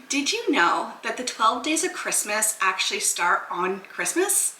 Did you know that the 12 days of Christmas actually start on Christmas?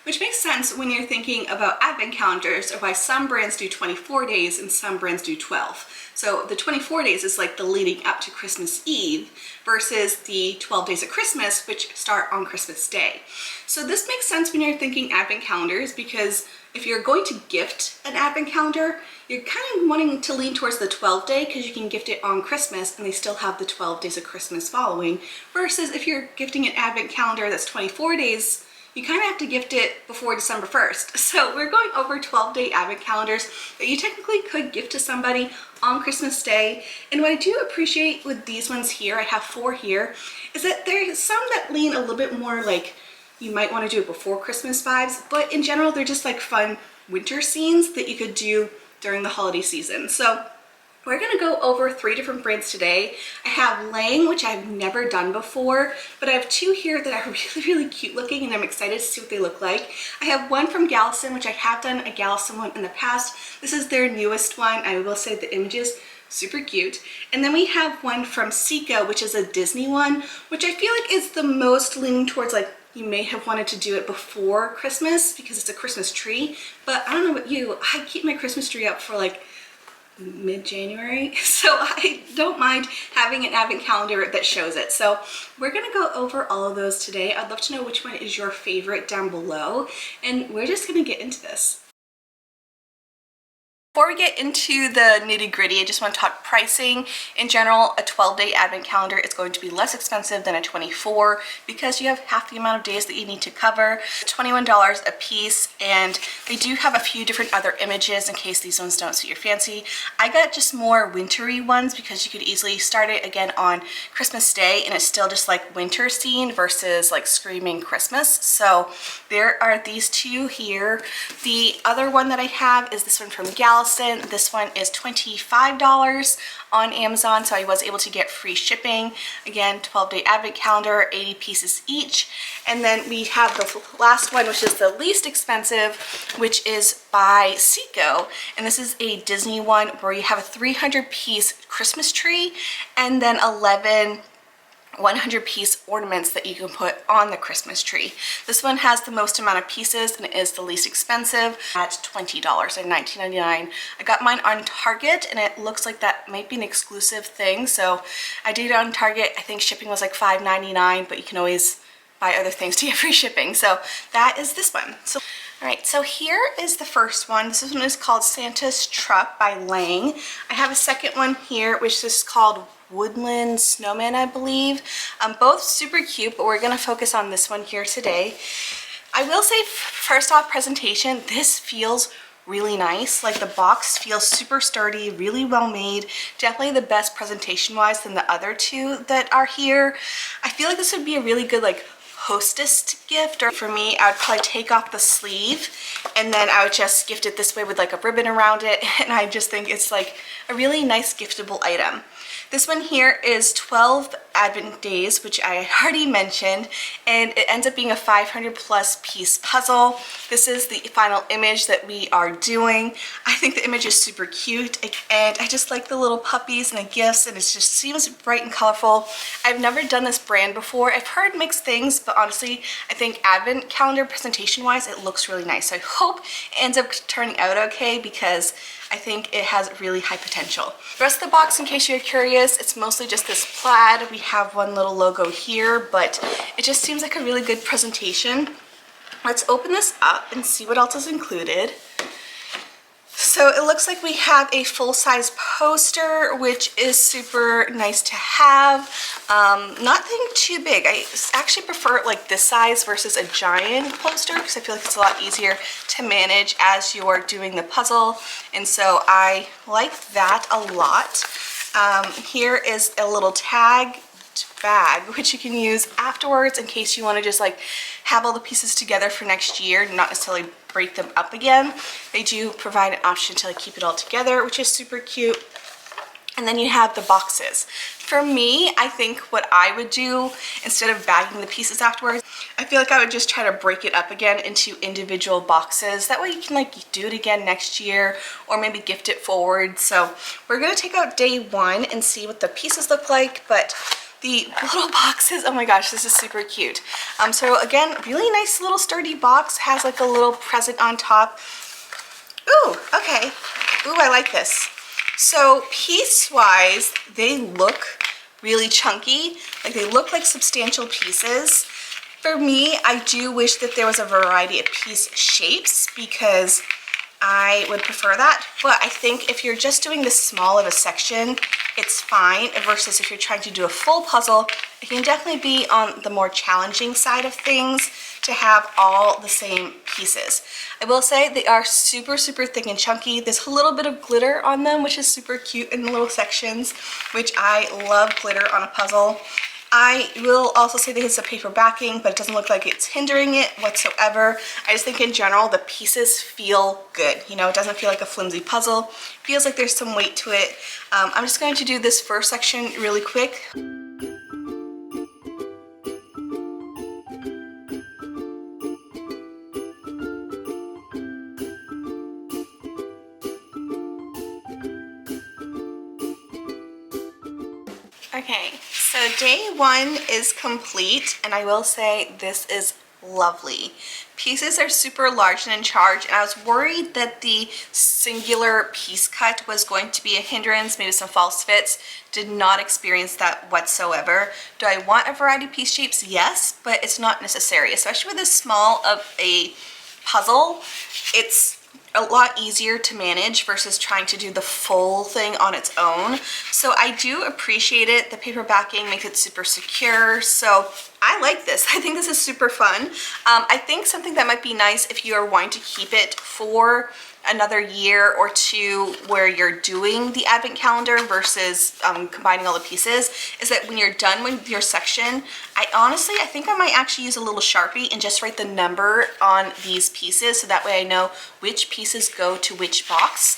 Which makes sense when you're thinking about advent calendars, or why some brands do 24 days and some brands do 12. So the 24 days is like the leading up to Christmas Eve versus the 12 days of Christmas, which start on Christmas Day. So this makes sense when you're thinking advent calendars, because if you're going to gift an advent calendar, you're kind of wanting to lean towards the 12 day because you can gift it on Christmas and they still have the 12 days of Christmas following, versus if you're gifting an advent calendar that's 24 days, you kind of have to gift it before December 1st. So we're going over 12-day advent calendars that you technically could gift to somebody on Christmas Day. And what I do appreciate with these ones here, I have 4 here, is that there's some that lean a little bit more like you might want to do it before Christmas vibes, but in general, they're just like fun winter scenes that you could do during the holiday season. So we're gonna go over 3 different brands today. I have Lang, which I've never done before, but I have 2 here that are really cute looking and I'm excited to see what they look like. I have one from Galison, which I have done a Galison one in the past. This is their newest one. I will say the images super cute. And then we have one from Seiko, which is a Disney one, which I feel like is the most leaning towards like you may have wanted to do it before Christmas because it's a Christmas tree. But I don't know about you, I keep my Christmas tree up for like mid-January, so I don't mind having an advent calendar that shows it. So we're gonna go over all of those today. I'd love to know which one is your favorite down below, and we're just gonna get into this. Before we get into the nitty-gritty, I just want to talk pricing. In general, a 12-day advent calendar is going to be less expensive than a 24 because you have half the amount of days that you need to cover. $21 a piece, and they do have a few different other images in case these ones don't suit your fancy. I got just more wintry ones because you could easily start it again on Christmas Day and it's still just like winter scene versus like screaming Christmas. So there are these 2 here. The other one that I have is this one from Galison. This one is $25 on Amazon, so I was able to get free shipping. Again, 12-day advent calendar, 80 pieces each. And then we have the last one, which is the least expensive, which is by Seiko. And this is a Disney one where you have a 300-piece Christmas tree and then 11 100-piece ornaments that you can put on the Christmas tree. This one has the most amount of pieces and it is the least expensive at $20 and $19.99. I got mine on Target and it looks like that might be an exclusive thing. So I did it on Target. I think shipping was like $5.99, but you can always buy other things to get free shipping. So that is this one. So all right, so here is the first one. This one is called Santa's Truck by Lang. I have a second one here, which is called Woodland Snowman, I believe. Both super cute, but we're gonna focus on this one here today. I will say, first off, presentation, this feels really nice. Like the box feels super sturdy, really well made. Definitely the best presentation wise than the other 2 that are here. I feel like this would be a really good like hostess gift, or for me, I would probably take off the sleeve and then I would just gift it this way with like a ribbon around it. And I just think it's like a really nice giftable item. This one here is 12 Advent Days, which I already mentioned, and it ends up being a 500+ piece puzzle. This is the final image that we are doing. I think the image is super cute, and I just like the little puppies and the gifts, and it just seems bright and colorful. I've never done this brand before. I've heard mixed things, but honestly, I think Advent calendar presentation-wise, it looks really nice. So I hope it ends up turning out okay because I think it has really high potential. The rest of the box, in case you're curious, it's mostly just this plaid. We have one little logo here, but it just seems like a really good presentation. Let's open this up and see what else is included. So it looks like we have a full-size poster, which is super nice to have. Nothing too big. I actually prefer like this size versus a giant poster because I feel like it's a lot easier to manage as you're doing the puzzle. And so I like that a lot. Here is a little tag bag, which you can use afterwards in case you want to just like have all the pieces together for next year, not necessarily break them up again. They do provide an option to like keep it all together, which is super cute. And then you have the boxes. For me, I think what I would do instead of bagging the pieces afterwards, I feel like I would just try to break it up again into individual boxes. That way you can like do it again next year or maybe gift it forward. So we're gonna take out day 1 and see what the pieces look like, but The little boxes, oh my gosh, this is super cute. So again, really nice little sturdy box, has like a little present on top. Ooh, okay. Ooh, I like this. So piece-wise, they look really chunky. Like they look like substantial pieces. For me, I do wish that there was a variety of piece shapes because I would prefer that. But I think if you're just doing this small of a section, it's fine, versus if you're trying to do a full puzzle, it can definitely be on the more challenging side of things to have all the same pieces. I will say they are super, super thick and chunky. There's a little bit of glitter on them, which is super cute in the little sections, which I love glitter on a puzzle. I will also say that it's a paper backing, but it doesn't look like it's hindering it whatsoever. I just think in general, the pieces feel good. You know, it doesn't feel like a flimsy puzzle. It feels like there's some weight to it. I'm just going to do this first section really quick. Okay, so day one is complete, and I will say this is lovely. Pieces are super large and in charge, and I was worried that the singular piece cut was going to be a hindrance, maybe some false fits. Did not experience that whatsoever. Do I want a variety of piece shapes? Yes, but it's not necessary, especially with this small of a puzzle. It's a lot easier to manage versus trying to do the full thing on its own. So I do appreciate it. The paper backing makes it super secure. So I like this. I think this is super fun. I think something that might be nice if you are wanting to keep it for another year or two where you're doing the advent calendar versus combining all the pieces is that when you're done with your section, I think I might actually use a little Sharpie and just write the number on these pieces so that way I know which pieces go to which box.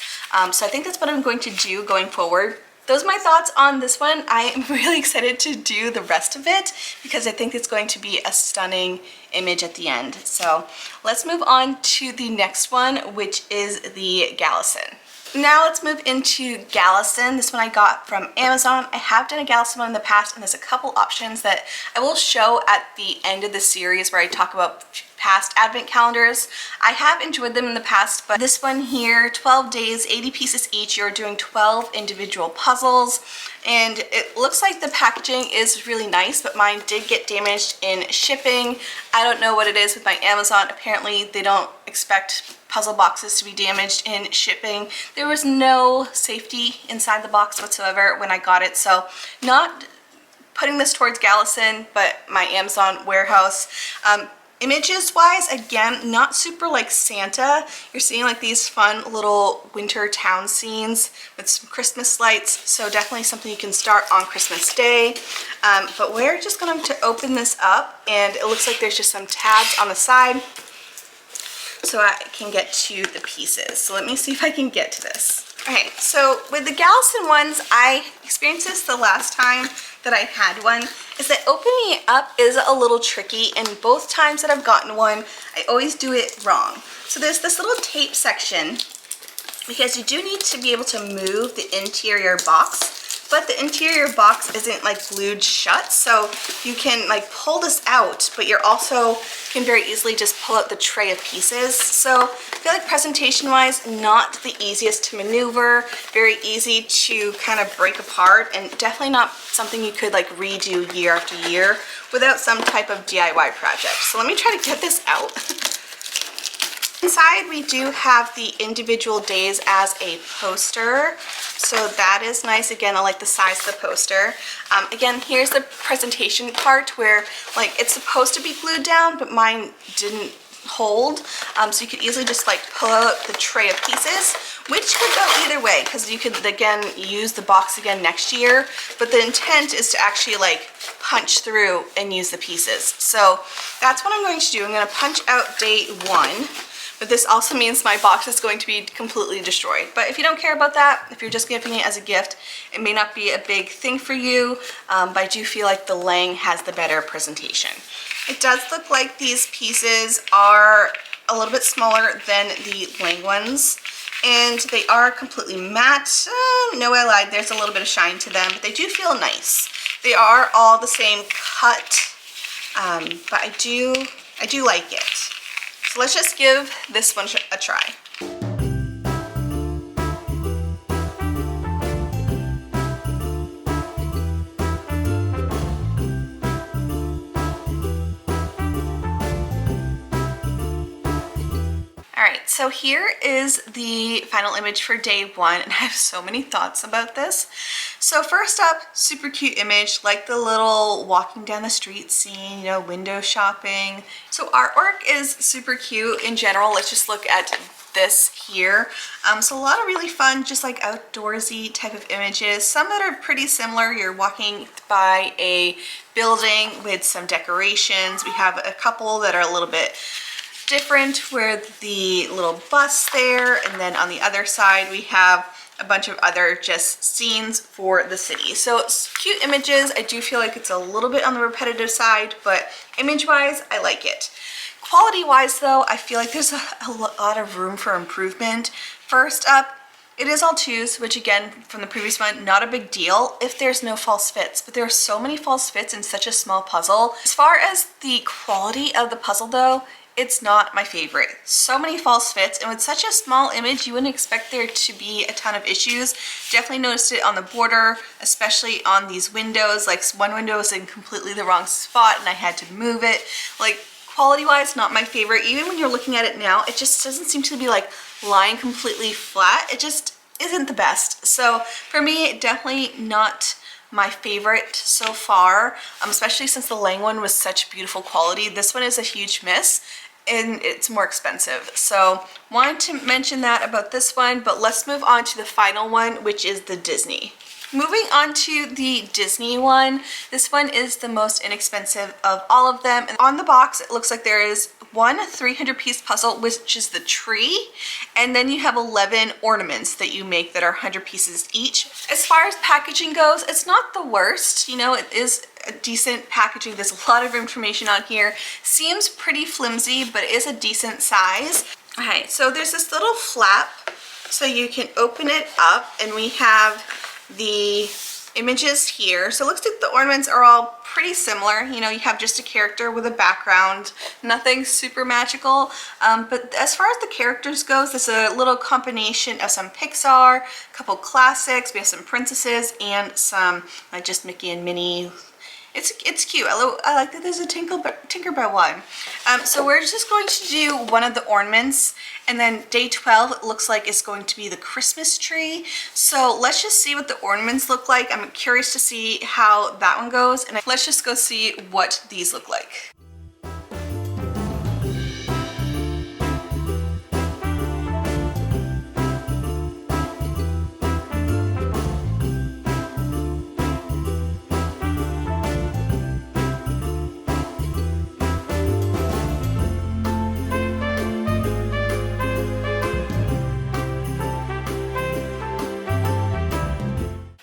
So I think that's what I'm going to do going forward. Those are my thoughts on this one. I am really excited to do the rest of it because I think it's going to be a stunning image at the end. So let's move on to the next one, which is the Gallison. Now let's move into Gallison. This one I got from Amazon. I have done a Gallison one in the past, and there's a couple options that I will show at the end of the series where I talk about past advent calendars. I have enjoyed them in the past, but this one here, 12 days, 80 pieces each. You're doing 12 individual puzzles, and it looks like the packaging is really nice, but mine did get damaged in shipping. I don't know what it is with my Amazon. Apparently they don't expect puzzle boxes to be damaged in shipping. There was no safety inside the box whatsoever when I got it, so not putting this towards Gallison, but my Amazon warehouse. Images wise, again, not super like Santa. You're seeing like these fun little winter town scenes with some Christmas lights, so definitely something you can start on Christmas Day. But we're just going to open this up, and it looks like there's just some tabs on the side so I can get to the pieces. So let me see if I can get to this. Okay, so with the Gallison ones, I experienced this the last time that I had one, is that opening it up is a little tricky, and both times that I've gotten one, I always do it wrong. So there's this little tape section, because you do need to be able to move the interior box, but the interior box isn't like glued shut, so you can like pull this out, but you're also can very easily just pull out the tray of pieces. So I feel like presentation wise, not the easiest to maneuver, very easy to kind of break apart, and definitely not something you could like redo year after year without some type of DIY project. So let me try to get this out. Inside we do have the individual days as a poster, so that is nice. Again, I like the size of the poster. Again, here's the presentation part where like it's supposed to be glued down, but mine didn't hold, so you could easily just like pull out the tray of pieces, which could go either way because you could again use the box again next year, but the intent is to actually like punch through and use the pieces. So that's what I'm going to do. I'm going to punch out day one. But this also means my box is going to be completely destroyed. But if you don't care about that, if you're just giving it as a gift, it may not be a big thing for you, but I do feel like the Lang has the better presentation. It does look like these pieces are a little bit smaller than the Lang ones, and they are completely matte. No, I lied, there's a little bit of shine to them, but they do feel nice. They are all the same cut, but I do like it. So let's just give this one a try. Alright, so here is the final image for day one, and I have so many thoughts about this. So first up, super cute image, like the little walking down the street scene, you know, window shopping. So artwork is super cute in general. Let's just look at this here. So a lot of really fun, just like outdoorsy type of images. Some that are pretty similar. You're walking by a building with some decorations. We have a couple that are a little bit different with the little bus there, and then on the other side we have a bunch of other just scenes for the city. So cute images. I do feel like it's a little bit on the repetitive side, but image wise I like it. Quality wise though, I feel like there's a lot of room for improvement. First up, it is all twos, which again, from the previous one, not a big deal if there's no false fits, but there are so many false fits in such a small puzzle. As far as the quality of the puzzle though, it's not my favorite. So many false fits, and with such a small image, you wouldn't expect there to be a ton of issues. Definitely noticed it on the border, especially on these windows. Like one window was in completely the wrong spot and I had to move it. Like quality-wise, not my favorite. Even when you're looking at it now, it just doesn't seem to be like lying completely flat. It just isn't the best. So for me, definitely not my favorite so far, especially since the Lang one was such beautiful quality. This one is a huge miss, and it's more expensive. So wanted to mention that about this one, but let's move on to the final one, which is the Disney. Moving on to the Disney one, this one is the most inexpensive of all of them. And on the box, it looks like there is one 300-piece puzzle, which is the tree, and then you have 11 ornaments that you make that are 100 pieces each. As far as packaging goes, it's not the worst. You know, it is a decent packaging. There's a lot of information on here. Seems pretty flimsy, but it is a decent size. Alright, so there's this little flap, so you can open it up, and we have the images here. So it looks like the ornaments are all pretty similar. You know, you have just a character with a background, nothing super magical. But as far as the characters goes, there's a little combination of some Pixar, a couple classics, we have some princesses, and some just Mickey and Minnie. It's cute. I like that there's a Tinkerbell one. So we're just going to do one of the ornaments, and then day 12 it looks like it's going to be the Christmas tree. So let's just see what the ornaments look like. I'm curious to see how that one goes, and let's just go see what these look like.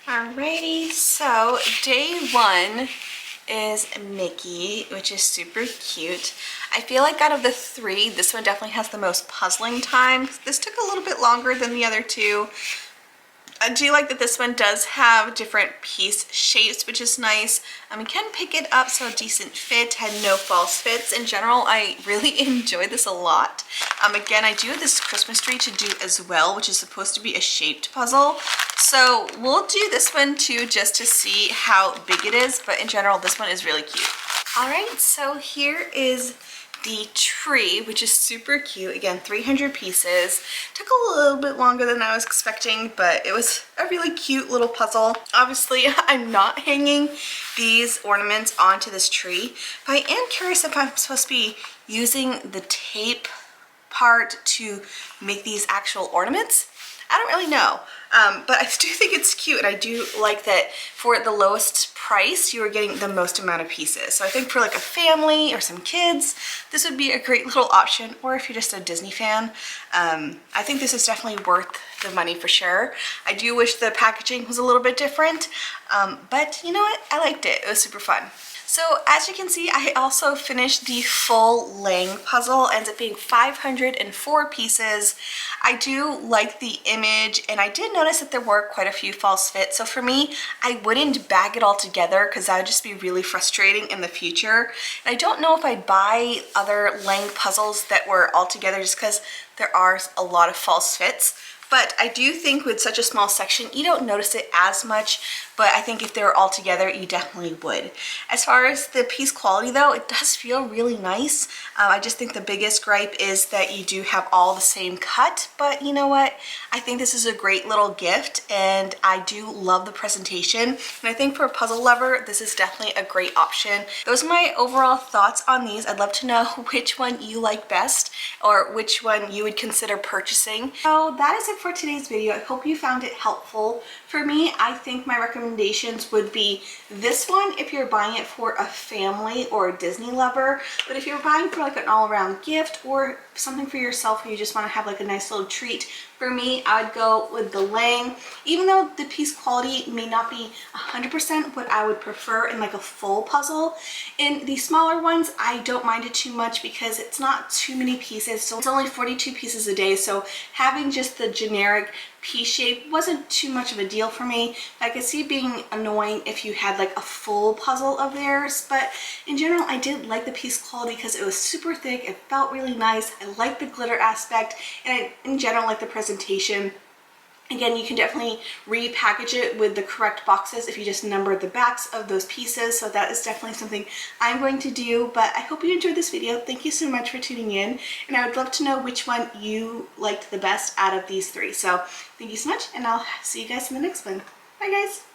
Alrighty, so day one is Mickey, which is super cute. I feel like out of the three, this one definitely has the most puzzling time. This took a little bit longer than the other two. I do like that this one does have different piece shapes, which is nice. You can pick it up, so a decent fit, had no false fits. In general, I really enjoyed this a lot. Again, I do have this Christmas tree to do as well, which is supposed to be a shaped puzzle. So we'll do this one too, just to see how big it is, but in general, this one is really cute. All right, so here is the tree, which is super cute. Again, 300 pieces. Took a little bit longer than I was expecting, but it was a really cute little puzzle. Obviously, I'm not hanging these ornaments onto this tree, but I am curious if I'm supposed to be using the tape part to make these actual ornaments. I don't really know, but I do think it's cute, and I do like that for the lowest price, you are getting the most amount of pieces. So I think for like a family or some kids, this would be a great little option, or if you're just a Disney fan, I think this is definitely worth the money for sure. I do wish the packaging was a little bit different, but you know what? I liked it. It was super fun. So as you can see, I also finished the full Lang puzzle. It ends up being 504 pieces. I do like the image, and I did notice that there were quite a few false fits. So for me, I wouldn't bag it all together together because that would just be really frustrating in the future. And I don't know if I'd buy other Lang puzzles that were all together just because there are a lot of false fits. But I do think with such a small section, you don't notice it as much, but I think if they were all together, you definitely would. As far as the piece quality though, it does feel really nice. I just think the biggest gripe is that you do have all the same cut, but you know what? I think this is a great little gift and I do love the presentation. And I think for a puzzle lover, this is definitely a great option. Those are my overall thoughts on these. I'd love to know which one you like best or which one you would consider purchasing. So that is it for today's video. I hope you found it helpful. For me, I think my recommendations would be this one if you're buying it for a family or a Disney lover, but if you're buying for like an all-around gift or something for yourself where you just want to have like a nice little treat, for me, I would go with the Lang. Even though the piece quality may not be 100% what I would prefer in like a full puzzle, in the smaller ones, I don't mind it too much because it's not too many pieces. So it's only 42 pieces a day. So having just the generic piece shape wasn't too much of a deal for me. I could see it being annoying if you had like a full puzzle of theirs, but in general, I did like the piece quality because it was super thick. It felt really nice. I liked the glitter aspect, and in general, like the presentation. Again, you can definitely repackage it with the correct boxes if you just number the backs of those pieces. So that is definitely something I'm going to do. But I hope you enjoyed this video. Thank you so much for tuning in. And I would love to know which one you liked the best out of these three. So thank you so much, and I'll see you guys in the next one. Bye, guys.